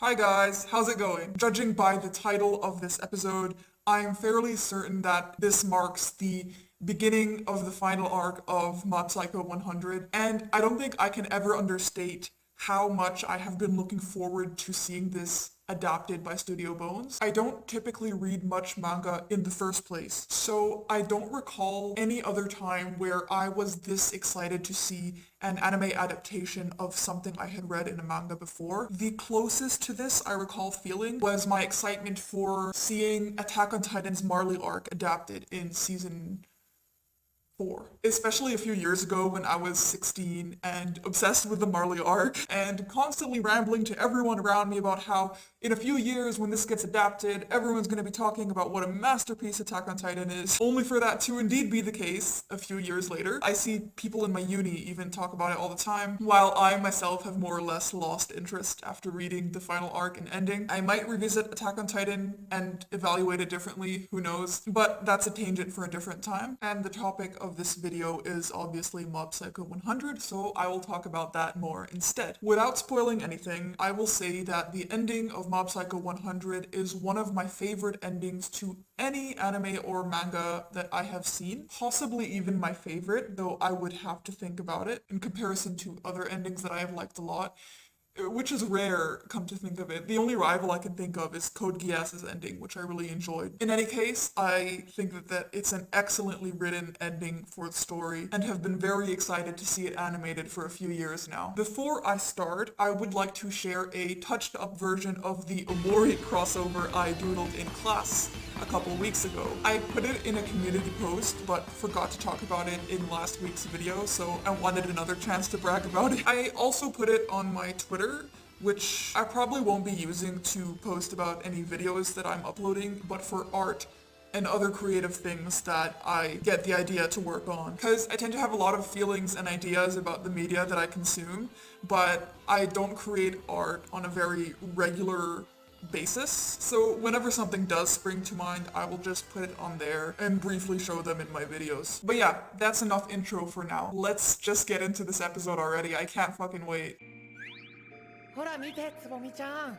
Hi guys, how's it going? Judging by the title of this episode, I'm fairly certain that this marks the beginning of the final arc of Mob Psycho 100, and I don't think I can ever understate how much I have been looking forward to seeing this adapted by Studio Bones. I don't typically read much manga in the first place, so I don't recall any other time where I was this excited to see an anime adaptation of something I had read in a manga before. The closest to this I recall feeling was my excitement for seeing Attack on Titan's Marley arc adapted in season 4. Especially a few years ago when I was 16 and obsessed with the Marley arc and constantly rambling to everyone around me about how in a few years when this gets adapted, everyone's going to be talking about what a masterpiece Attack on Titan is, only for that to indeed be the case a few years later. I see people in my uni even talk about it all the time, while I myself have more or less lost interest after reading the final arc and ending. I might revisit Attack on Titan and evaluate it differently, who knows, but that's a tangent for a different time, and the topic of this video is obviously Mob Psycho 100, so I will talk about that more instead. Without spoiling anything, I will say that the ending of Mob Psycho 100 is one of my favorite endings to any anime or manga that I have seen, possibly even my favorite, though I would have to think about it in comparison to other endings that I have liked a lot. Which is rare, come to think of it. The only rival I can think of is Code Geass's ending, which I really enjoyed. In any case, I think that it's an excellently written ending for the story, and have been very excited to see it animated for a few years now. Before I start, I would like to share a touched-up version of the Omori crossover I doodled in class a couple weeks ago. I put it in a community post, but forgot to talk about it in last week's video, so I wanted another chance to brag about it. I also put it on my Twitter, which I probably won't be using to post about any videos that I'm uploading, but for art and other creative things that I get the idea to work on. Because I tend to have a lot of feelings and ideas about the media that I consume, but I don't create art on a very regular basis. So whenever something does spring to mind, I will just put it on there and briefly show them in my videos. But yeah, that's enough intro for now. Let's just get into this episode already. I can't fucking wait. ほら見てつぼみちゃん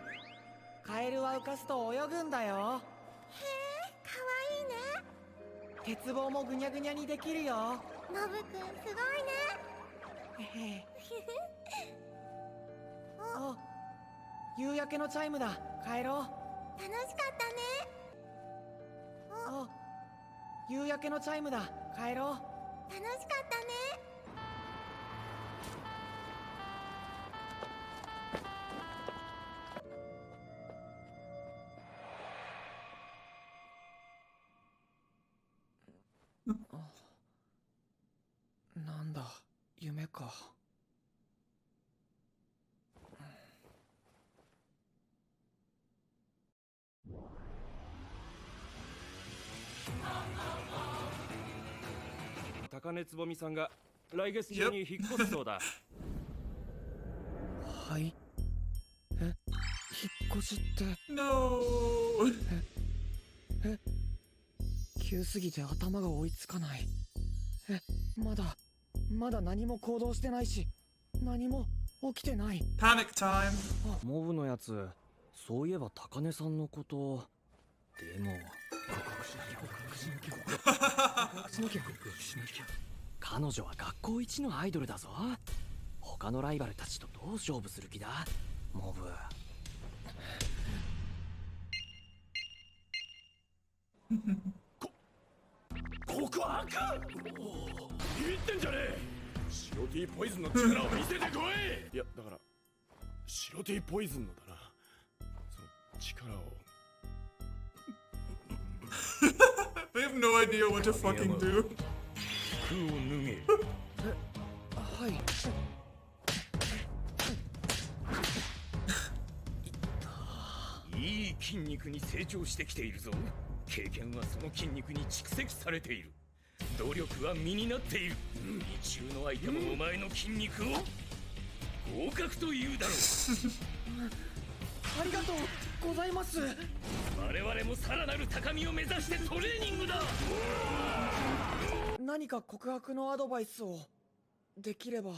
カエルは浮かすと泳ぐんだよへえかわいいね鉄棒もぐにゃぐにゃにできるよノブくんすごいねへへお夕焼けのチャイムだ帰ろう楽しかったねお夕焼けのチャイムだ帰ろう楽しかったねなんだ夢か高根つぼみさんが来月中に引っ越すそうだ。はいえ引っ越しって No! 急すぎて頭が追いつかないまだ何も行動してないし何も起きてない Panic time. モブのやつ、そういえば高根さんのこと。でも彼女は学校一のアイドルだぞ。他のライバルたちとどう勝負する気だモブ。告白ビビってんじゃねえ。白 T ポイズンの力を見せてこい。いやだから白 T ポイズンのだな、その力を。They have no idea what to fucking do. 服を脱げ。はいいい筋肉に成長してきているぞ。経験はその筋肉に蓄積されている。努力は身になっている。一流の相手もお前の筋肉を合格というだろう。ありがとうございます。我々もさらなる高みを目指してトレーニングだ。何か告白のアドバイスをできれば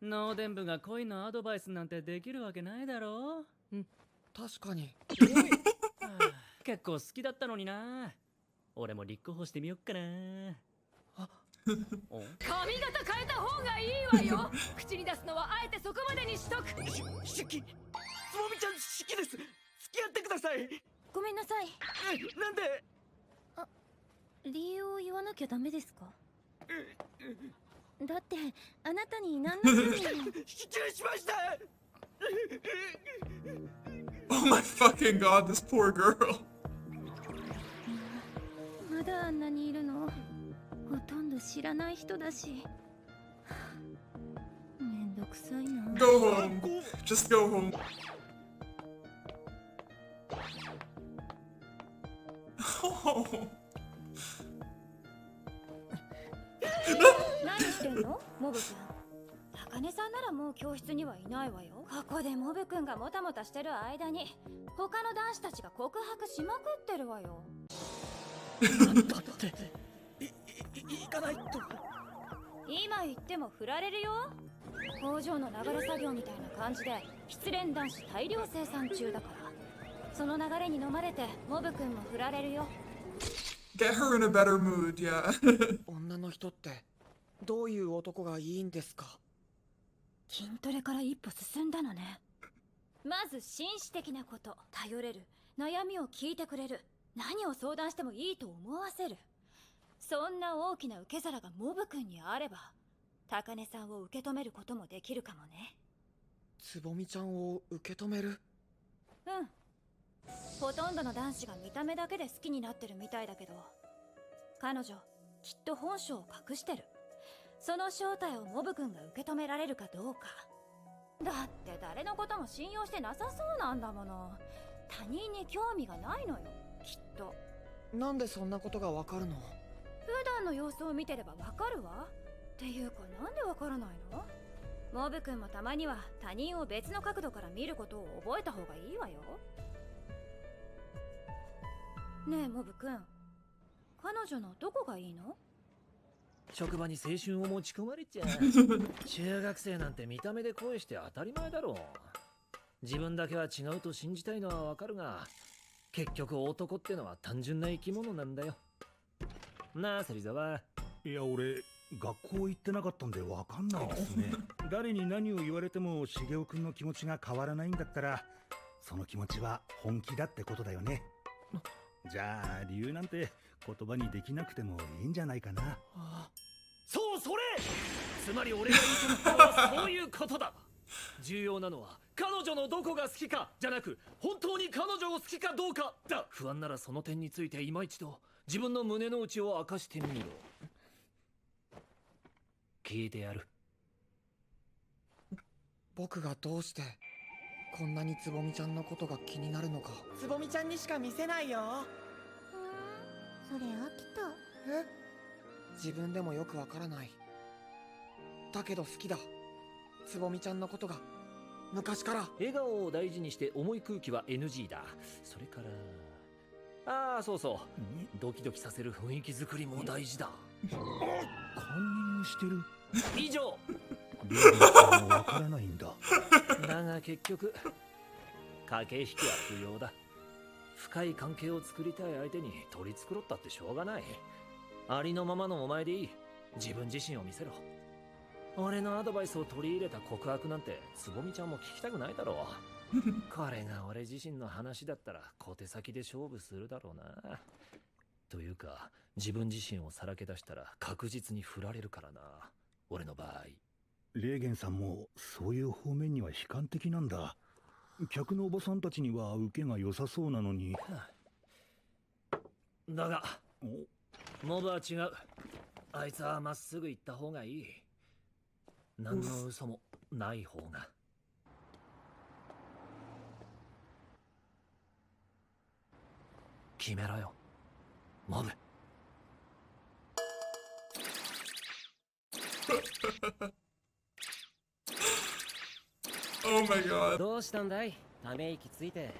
脳電部が恋のアドバイスなんてできるわけないだろう。確かに。結構好きだったのにな。俺も立候補してみよっかな。お髪型変えた方がいいわよ。口に出すのはあえてそこまでにしとく。シキ、つぼみちゃん好きです。付き合ってください。ごめんなさい。なんで？理由を言わなきゃダメですか？だってあなたに何の罪も。失礼しました。Oh my fucking god, this poor girl. まだあんなにいるの？ほとんど知らない人だし。めんどくさいな。 Go home. Just go home. Oh. 何してんのモブ君。茜さんならもう教室にはいないわよ。ここでモブ君がもたもたしてる間に他の男子たちが告白しまくってるわよ。だって行かないと。今言っても振られるよ。工場の流れ作業みたいな感じで失恋男子大量生産中だから、その流れに飲まれてモブ君も振られるよ。 Get her in a better mood, yeah. 女の人ってどういう男がいいんですか？筋トレから一歩進んだのね。まず紳士的なこと、頼れる、悩みを聞いてくれる、何を相談してもいいと思わせる。そんな大きな受け皿がモブ君にあれば高根さんを受け止めることもできるかもね。つぼみちゃんを受け止める？うん、ほとんどの男子が見た目だけで好きになってるみたいだけど、彼女きっと本性を隠してる。その正体をモブ君が受け止められるかどうか。だって誰のことも信用してなさそうなんだもの。他人に興味がないのよ、きっと。なんでそんなことがわかるの？普段の様子を見てればわかるわ。っていうかなんでわからないの？モブ君もたまには他人を別の角度から見ることを覚えた方がいいわよ。ねえモブ君、彼女のどこがいいの？職場に青春を持ち込まれちゃう。中学生なんて見た目で恋して当たり前だろう。自分だけは違うと信じたいのはわかるが、結局男ってのは単純な生き物なんだよなあ。芹沢。いや俺学校行ってなかったんでわかんないですね。誰に何を言われても茂雄くんの気持ちが変わらないんだったら、その気持ちは本気だってことだよね。じゃあ理由なんて言葉にできなくてもいいんじゃないかな。そうそれ、つまり俺が言いたいのはそういうことだ。重要なのは彼女のどこが好きかじゃなく、本当に彼女を好きかどうかだ。不安ならその点について今一度自分の胸の内を明かしてみろ。聞いてやる。僕がどうしてこんなにつぼみちゃんのことが気になるのか。つぼみちゃんにしか見せないよ。それ飽きた。え？自分でもよくわからない。だけど好きだ。つぼみちゃんのことが昔から。笑顔を大事にして重い空気は NG だ。それから、ああそうそう、ドキドキさせる雰囲気作りも大事だ。カンニングしてる。以上。リーダーさんはわからないんだ。だが結局駆け引きは不要だ。深い関係を作りたい相手に取り繕ったってしょうがない。ありのままのお前でいい。自分自身を見せろ。俺のアドバイスを取り入れた告白なんてつぼみちゃんも聞きたくないだろう。これが俺自身の話だったら小手先で勝負するだろうな。というか自分自身をさらけ出したら確実に振られるからな、俺の場合。レーゲンさんもそういう方面には悲観的なんだ。客のおばさんたちには受けが良さそうなのに。だがモブは違う。あいつはまっすぐ行った方がいい。何の嘘もない方が。決めろよモブ。Oh my god. どうしたんだい？ため息ついて。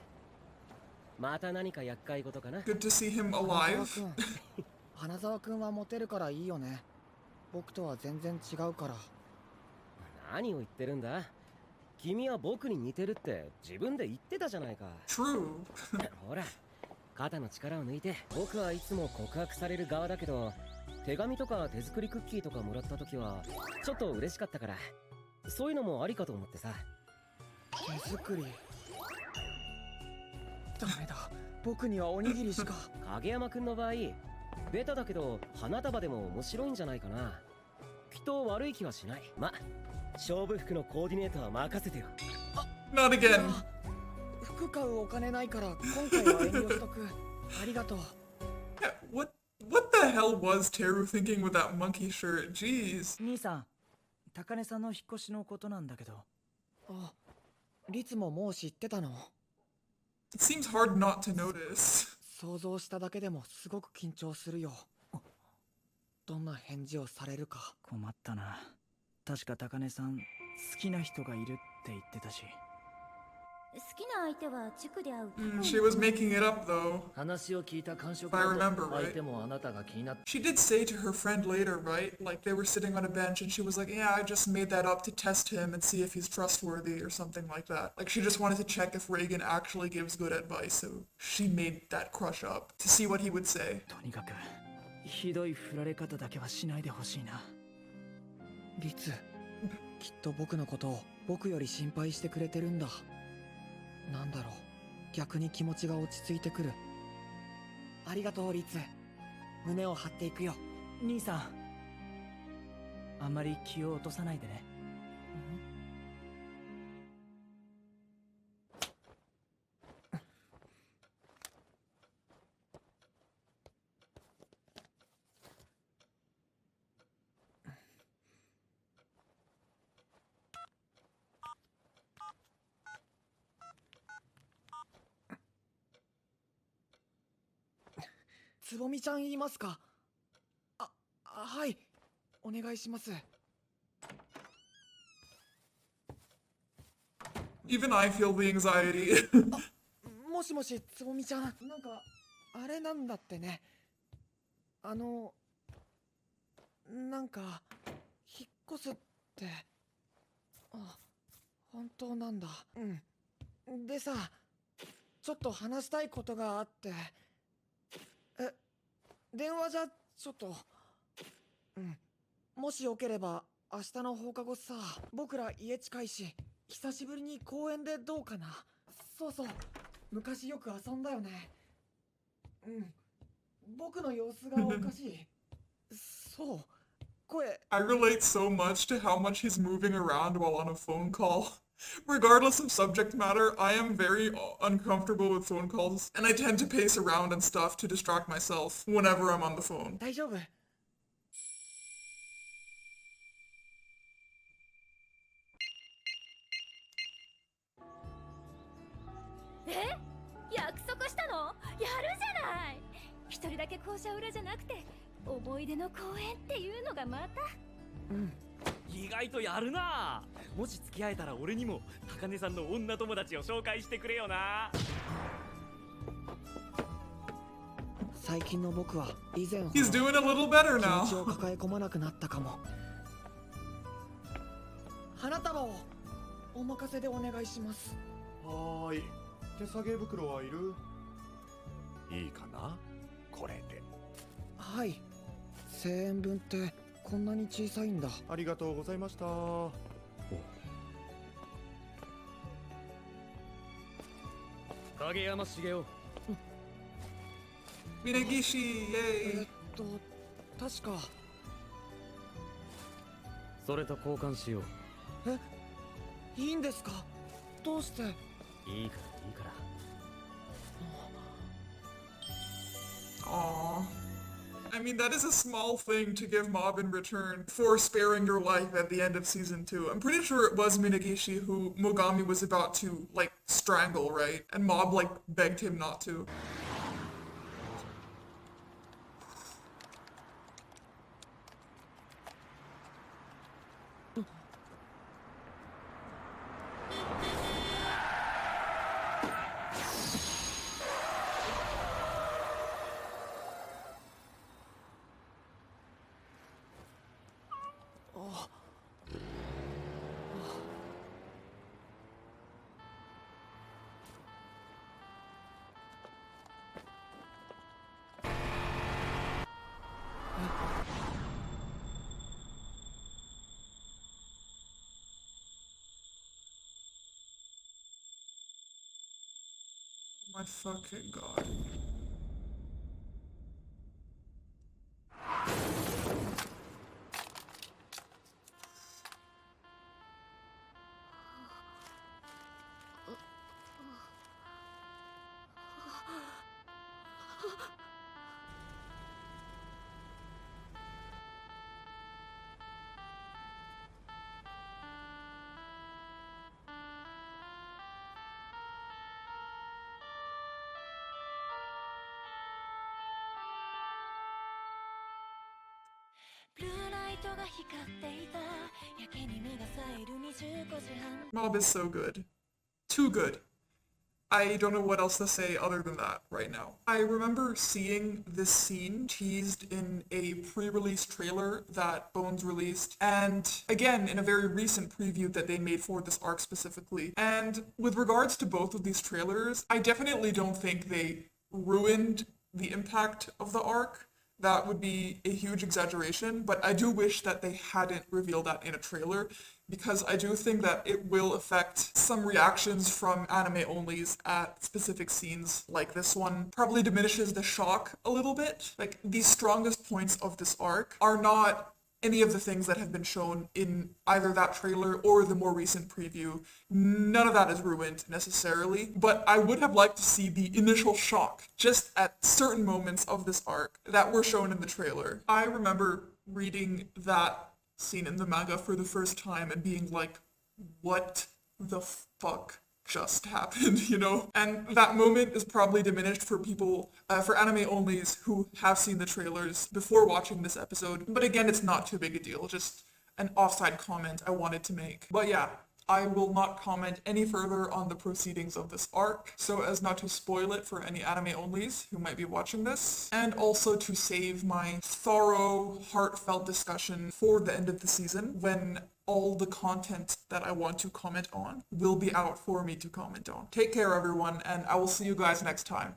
また何か厄介事かな？ Good to see him 花 alive. 沢くん花沢くんはモテるからいいよね。僕とは全然違うから。何を言ってるんだ。君は僕に似てるって自分で言ってたじゃないか。True. ほら、肩の力を抜いて。僕はいつも告白される側だけど、手紙とか手作りクッキーとかもらった時はちょっと嬉しかったから、そういうのもありかと思ってさ。手作り。ダメだ、僕にはおにぎりしか。影山くんの場合、ベタだけど花束でも面白いんじゃないかな。きっと悪い気はしない。ま、勝負服のコーディネートは任せてよ。 Not again. 服買うお金ないから今回は遠慮しとく。ありがとう。 Yeah, what the hell was Teru thinking with that monkey shirt? Jeez. 兄さん、高根さんの引っ越しのことなんだけど。あ、リツももう知ってたの？ It seems hard not to notice. 想像しただけでもすごく緊張するよ。どんな返事をされるか。困ったな。確か高根さん、好きな人がいるって言ってたし。好きな相手は塾で会う She was making it up though. 話を聞いた感触 If I だと remember right. 相手もあなたが気になって She did say to her friend later, right? Like they were sitting on a bench and she was like, yeah, I just made that up to test him and see if he's trustworthy or something like that. Like she just wanted to check if Reagan actually gives good advice. So she made that crush up to see what he would say. とにかく、ひどい振られ方だけはしないでほしいな。リツ、きっと僕のことを僕より心配してくれてるんだ。なんだろう、逆に気持ちが落ち着いてくる。ありがとうリツ、胸を張っていくよ。兄さん、あんまり気を落とさないでね。つぼみちゃん言いますか？はい、お願いします。 Even I feel the anxiety. もしもし、つぼみちゃん、なんかあれなんだってね。なんか引っ越すって。あ、本当なんだ。うん。でさ、ちょっと話したいことがあって。電話じゃちょっと。うん。もしよければ明日の放課後さ、僕ら家近いし、久しぶりに公園でどうかな。そうそう、昔よく遊んだよね。うん。僕の様子がおかしい。そう。声。I relate so much to how much he's moving around while on a phone call. Regardless of subject matter, I am very uncomfortable with phone calls, and I tend to pace around and stuff to distract myself whenever I'm on the phone. 大丈夫？約束したの？やるじゃない。一人だけ校舎裏じゃなくて思い出の公園っていうのがまた。うん。意外とやるな。もし付き合えたら俺にも高根さんの女友達を紹介してくれよな。最近の僕は以前ほど He's doing a little better 気 now. 持ちを抱え込まなくなったかも。花束をお任せでお願いします。はーい。手提げ袋はいる？いいかな？これで。はい。1000円分ってこんなに小さいんだ。ありがとうございました。影山茂雄。Minagishi, yay. 確か。それと交換しよう。いいんですか？どうして？いいからいいから。Aww. I mean, that is a small thing to give Mob in return for sparing your life at the end of season 2. I'm pretty sure it was Minagishi who Mogami was about to, like, strangle, right? And Mob, like, begged him not to. My fucking god. Mob is so good. Too good. I don't know what else to say other than that right now. I remember seeing this scene teased in a pre-release trailer that Bones released, and again in a very recent preview that they made for this arc specifically. And with regards to both of these trailers, I definitely don't think they ruined the impact of the arc. That would be a huge exaggeration, but I do wish that they hadn't revealed that in a trailer, because I do think that it will affect some reactions from anime-onlys at specific scenes like this one. Probably diminishes the shock a little bit. Like, the strongest points of this arc are not any of the things that have been shown in either that trailer or the more recent preview. None of that is ruined necessarily, but I would have liked to see the initial shock just at certain moments of this arc that were shown in the trailer. I remember reading that scene in the manga for the first time and being like, what the fuck just happened, you know? And that moment is probably diminished for people, for anime-onlys who have seen the trailers before watching this episode. But again, it's not too big a deal, just an offside comment I wanted to make. But yeah, I will not comment any further on the proceedings of this arc, so as not to spoil it for any anime-onlys who might be watching this, and also to save my thorough, heartfelt discussion for the end of the season, when all the content that I want to comment on will be out for me to comment on. Take care, everyone, and I will see you guys next time.